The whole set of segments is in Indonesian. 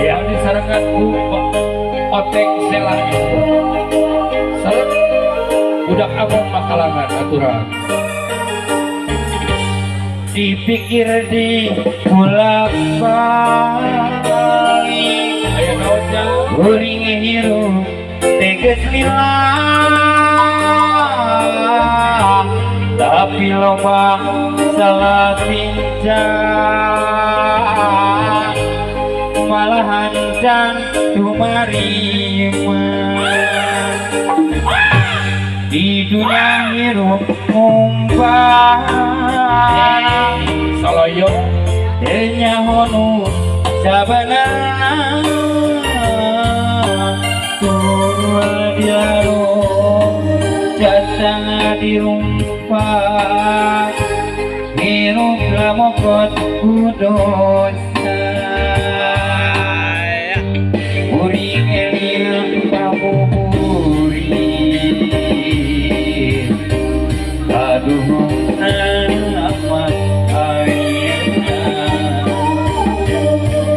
yang disarankan ku Oteng Selan sareng budak abon makalangan aturan dipikir di bulak balik aya naonnya uring hirup teges lila tapi loba salah pincang malahan dan tumarima di dunia hirup ngumpah saloyo nya honu sabanana tuh diaro jatang dirumpat hirup lamokot kudosa uring elil pamuburi aduh amat airna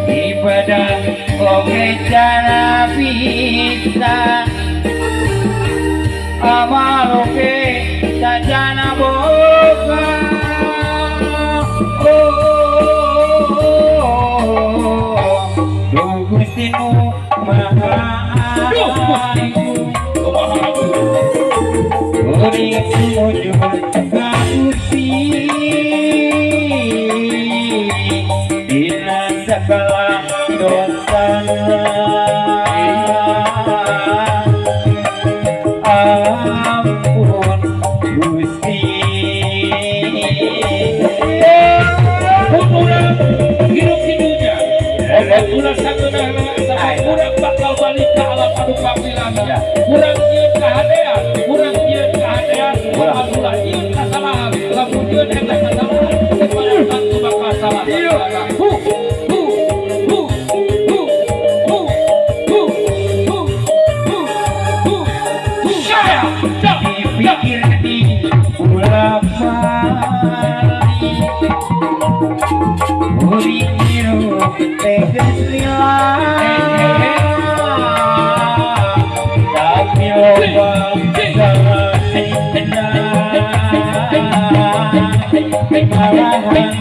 ibadah oke cara bisa amal oke sajana boga Gusti nu maha agung uring sujud ka Gusti dina segala dosana ampun Gusti urang hirup di dunia urang sageuna urang bakal balik ka alam anu kapilana urang ieu kahadean urang ieu kahadean alhamdulillah ieu kasalahan lamun ieu eta kasalahan kepada bantu bakal salah dipikir di bulak balik uring hirup teges lila tapi loba salah malahan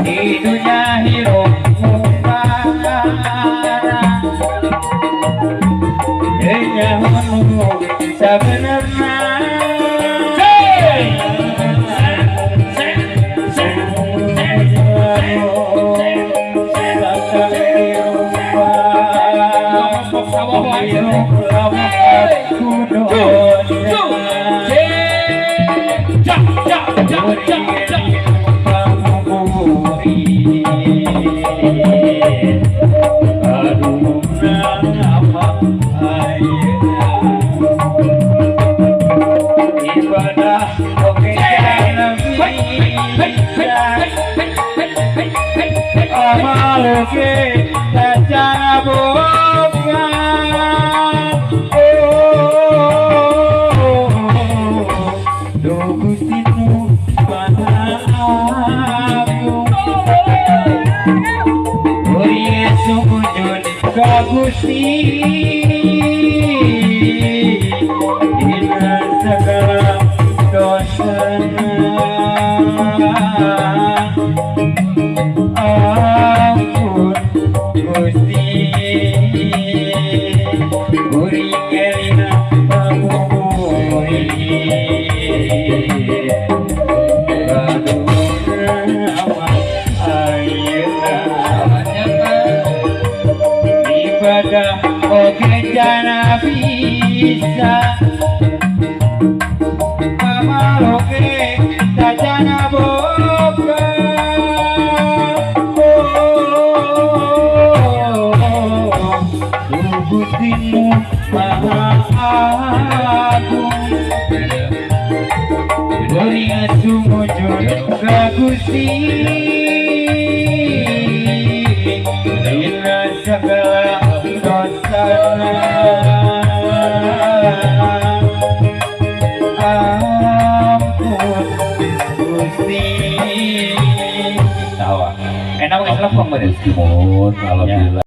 di dunia hirup sebenarnya ibadah oke amal oke sajana boga duh Gusti nu maha agung uring sujud ka Gusti dina segala dosana ampun Gusti uring elina pamuri aduh amat ayeuna ibadah oke jana bisa amal oke sajana boga Gusti nu maha agung uring sujud ka Gusti dina segala dosana ampun Gusti enak pakai selapang bener Mun alhamdulillah